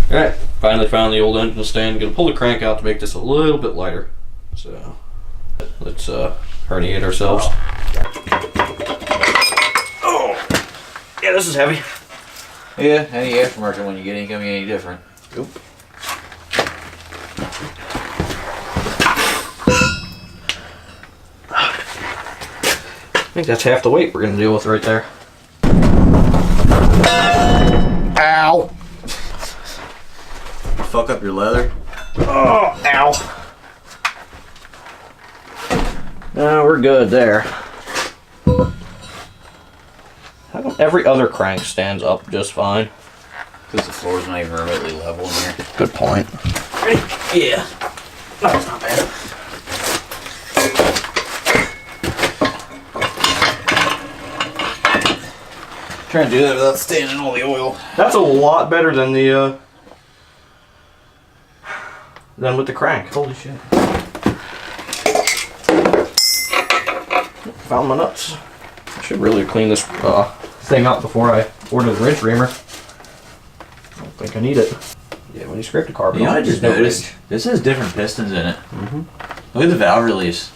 Alright, finally found the old engine stand. Gonna pull the crank out to make this a little bit lighter. So, let's herniate ourselves. Oh! Yeah, this is heavy. Yeah, any aftermarket one you get ain't gonna be any different. Nope. I think that's half the weight we're gonna deal with right there. Ow! Fuck up your leather? Oh, ow. No, we're good there. How come every other crank stands up just fine? Because the floor's not even remotely level in here. Good point. Yeah. That's not bad. Trying to do that without staining all the oil. That's a lot better than the than with the crank. Holy shit. Found my nuts. I should really clean this thing up before I order the ridge reamer. I don't think I need it. Yeah, when you scrape the carbon, I just no noticed ridge. this has different pistons in it. Look at the valve release.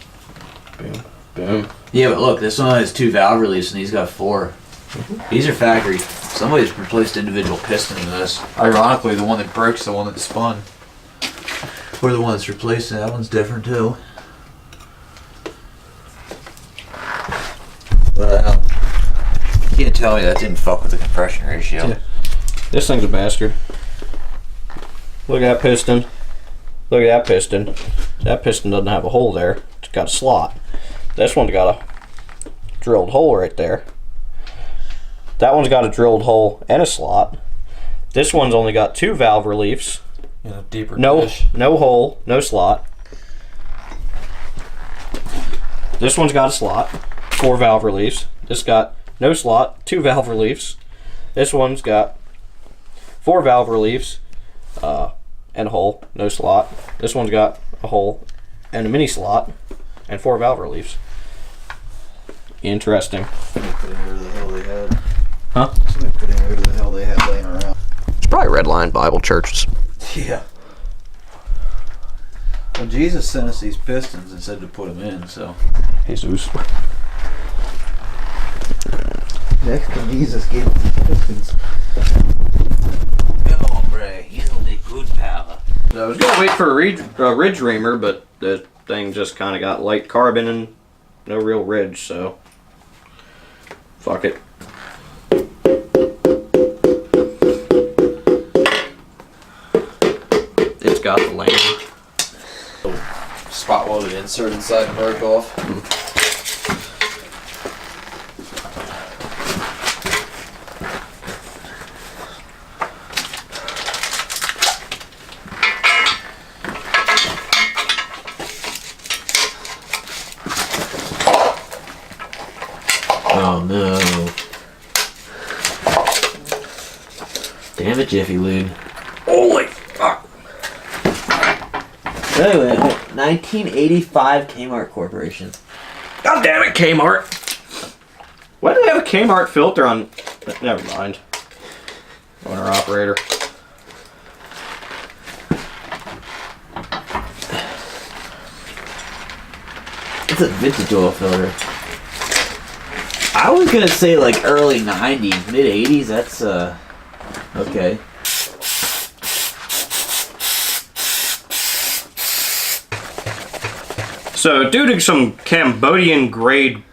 Boom, boom. Yeah, but look, this one has 2 valve release and these got 4. These are factory. Somebody's replaced individual pistons in this. Ironically, the one that broke's the one that spun. Or the one that's replacing that one's different too. But you can't tell me that didn't fuck with the compression ratio. Yeah. This thing's a bastard. Look at that piston. Look at that piston. That piston doesn't have a hole there. It's got a slot. This one's got a drilled hole right there. That one's got a drilled hole and a slot. This one's only got 2 valve reliefs. Yeah, deeper. No hole, no slot. This one's got a slot, 4 valve reliefs. This got no slot, 2 valve reliefs. This one's got 4 valve reliefs and a hole, no slot. This one's got a hole and a mini slot and 4 valve reliefs. Interesting. Somebody put in whatever the hell they had. Huh? Somebody put in whatever the hell they had laying around. It's probably Redline Bible Churches. Yeah. Well, Jesus sent us these pistons and said to put them in, so. Jesus. Next to Jesus gave us the pistons. Come on, Bray. You know the good power. I was gonna wait for a ridge reamer, but the thing just kind of got light carbon and no real ridge, so fuck it. It's got the lane. Spot welded insert inside and broke off. Oh no. Damn it, Jiffy Lube. Holy fuck! Anyway, 1985 Kmart Corporation. God damn it, Kmart! Why do they have a Kmart filter on? Never mind. Owner operator. It's a vintage oil filter. I was gonna say like early 90s, mid 80s, that's okay. So, due to some Cambodian grade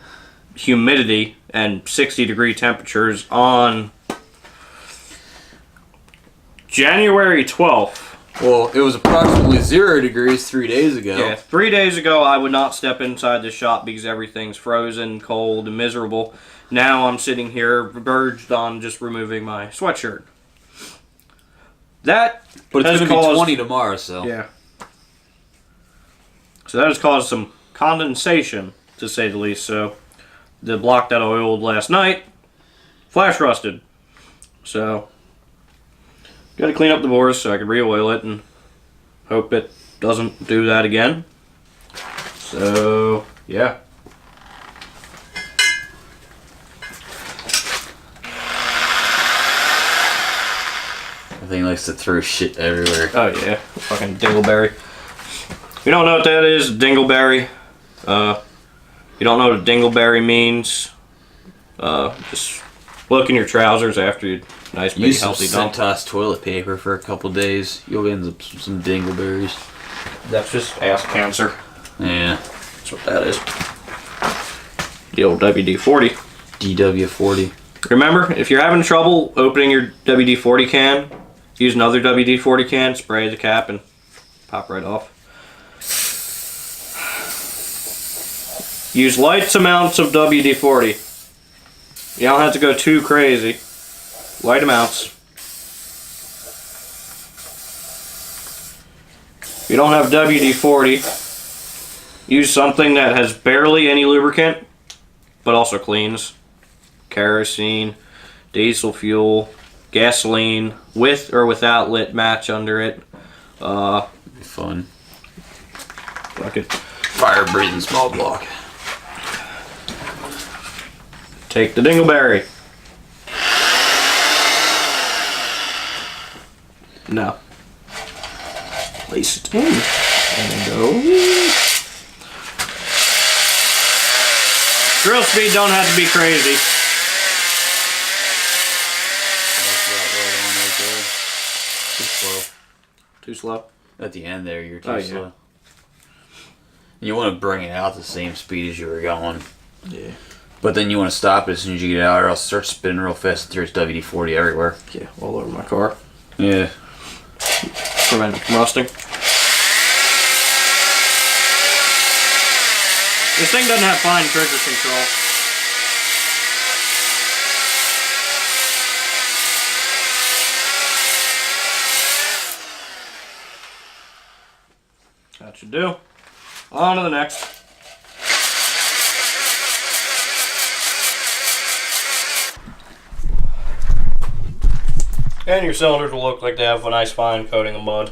humidity and 60-degree temperatures on January 12th. Well, it was approximately 0 degrees 3 days ago. Yeah, 3 days ago I would not step inside the shop because everything's frozen, cold, and miserable. Now I'm sitting here verged on just removing my sweatshirt. That But it's has going to be caused- 20 tomorrow, so. Yeah. So that has caused some condensation, to say the least. So the block that I oiled last night, flash rusted. So got to clean up the bores so I can re-oil it and hope it doesn't do that again. So yeah. thing likes to throw shit everywhere. Oh yeah, fucking dingleberry. If you don't know what that is, dingleberry. You don't know what a dingleberry means. Just look in your trousers after you nice big Use healthy some dump. Centos toilet paper for a couple days. You'll end up with some dingleberries. That's just ass cancer. Yeah. That's what that is. The old WD-40. DW40. Remember, if you're having trouble opening your WD-40 can, use another WD-40 can, spray the cap, and pop right off. Use light amounts of WD-40. You don't have to go too crazy. Light amounts. If you don't have WD-40, use something that has barely any lubricant, but also cleans. Kerosene, diesel fuel, gasoline, with or without lit match under it. Be fun. Fucking Fire breathing small block. take the dingleberry. No. Place it in. And go. Drill speed don't have to be crazy. Too slow. Too slow. At the end there, you're too Oh, yeah. slow. You want to bring it out the same speed as you were going. Yeah. But then you want to stop it as soon as you get out, or else it starts spinning real fast and there's WD-40 everywhere. Yeah, all over my car. Yeah. Prevent combusting. This thing doesn't have fine trigger control. That should do. On to the next. And your cylinders will look like they have a nice fine coating of mud.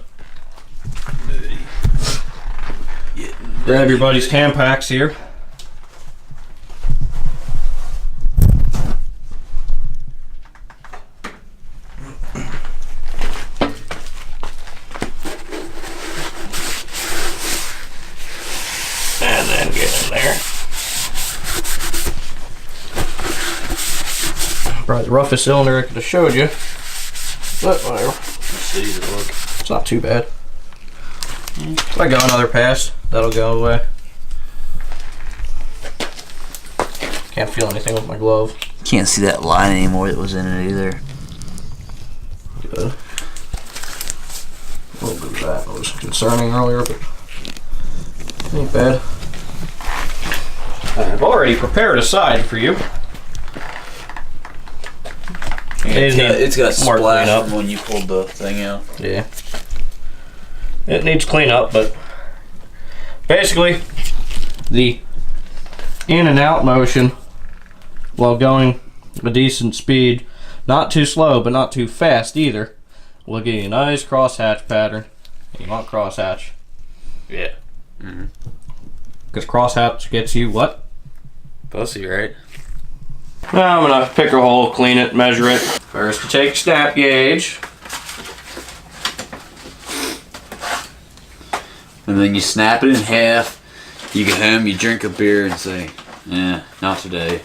Grab your buddy's Tampax here. And then get in there. Probably the roughest cylinder I could have showed you. But whatever. It's not too bad. If I go another pass, that'll go away. Can't feel anything with my glove. Can't see that line anymore that was in it either. Good. A little bit of that was concerning earlier, but ain't bad. I've already prepared a side for you. It's got more splash cleanup. from when you pulled the thing out. Yeah. It needs cleanup, but basically the in and out motion while going a decent speed, not too slow but not too fast either, will give you a nice crosshatch pattern. You want crosshatch. Yeah. Because crosshatch gets you what? Pussy, right? Now I'm gonna pick a hole, clean it, measure it. First you take a snap gauge. And then you snap it in half. You get home, you drink a beer, and say, "Yeah, not today."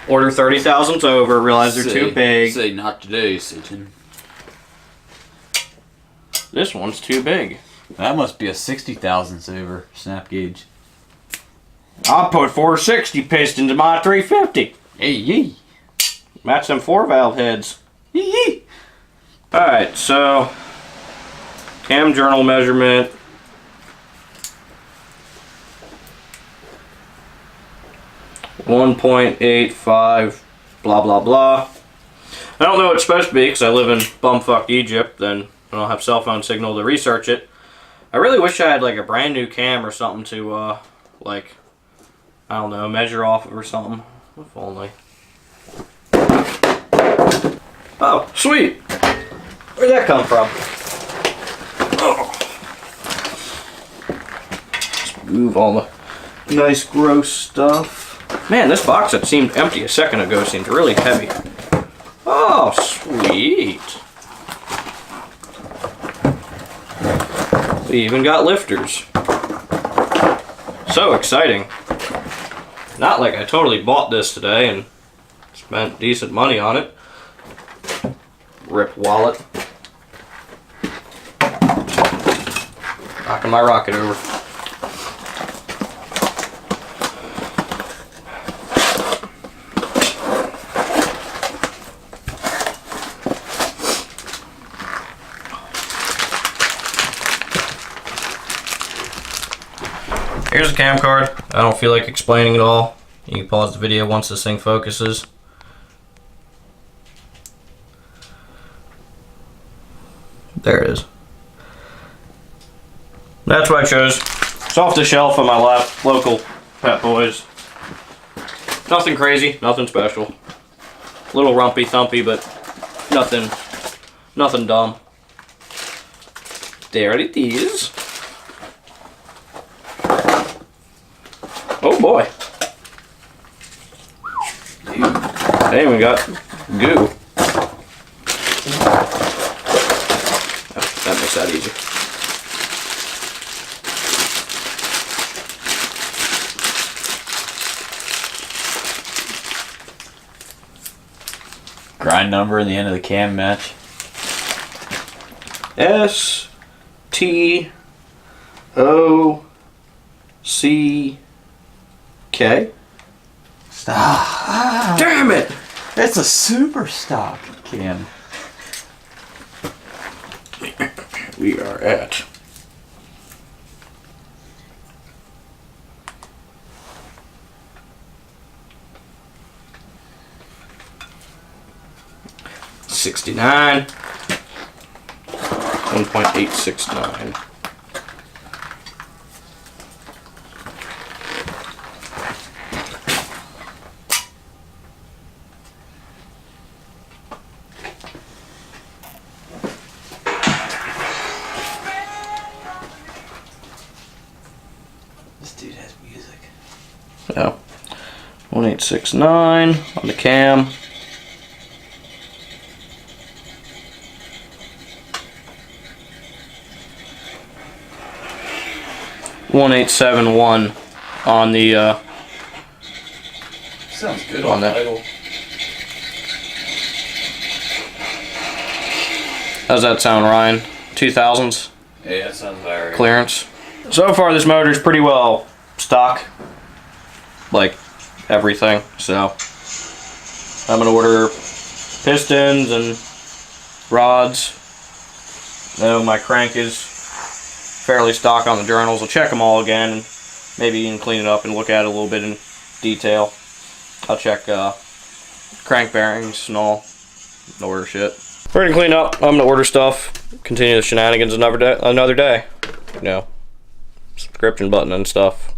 Order 30 thousandths over, realize they're too big. Say, "Not today, Satan." This one's too big. That must be a 60 thousandths over snap gauge. I'll put 460 pistons in my 350. Hey, yee. Match them 4-valve heads. Yee yee. Alright, so cam journal measurement. .85 blah blah blah. I don't know what it's supposed to be because I live in bumfuck Egypt, then I don't have cell phone signal to research it. I really wish I had like a brand new cam or something to like, I don't know, measure off of or something. If only. Oh, sweet! Where'd that come from? Oh. Let's move all the nice gross stuff. Man, this box that seemed empty a second ago seems really heavy. Oh, sweet. We even got lifters. So exciting. Not like I totally bought this today and spent decent money on it. Rip wallet. Knocking my rocket over. Here's a cam card. I don't feel like explaining it all. You can pause the video once this thing focuses. There it is. That's what I chose. It's off the shelf on my local Pep Boys. Nothing crazy, nothing special. A little rumpy thumpy, but nothing dumb. There it is. Oh boy. They even got goo. That makes that easy. Grind number in the end of the cam match. STOCK. Stop. Damn it! It's a super stock cam. We are at $69. 1.869. This dude has music. So 1869 on the cam. $1,871 on the Sounds good on on that. title. How's that sound, Ryan? 2000s Yeah, that sounds very clearance. So far this motor's pretty well stock, like everything, so I'm gonna order pistons and rods. No, my crank is fairly stock on the journals. I'll check them all again and maybe even clean it up and look at it a little bit in detail. I'll check crank bearings and all, and order shit. We're gonna clean up. I'm gonna order stuff, continue the shenanigans another day. You know, subscription button and stuff.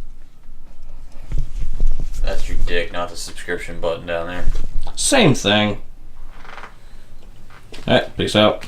That's your dick, not the subscription button down there. Same thing. Alright, peace out.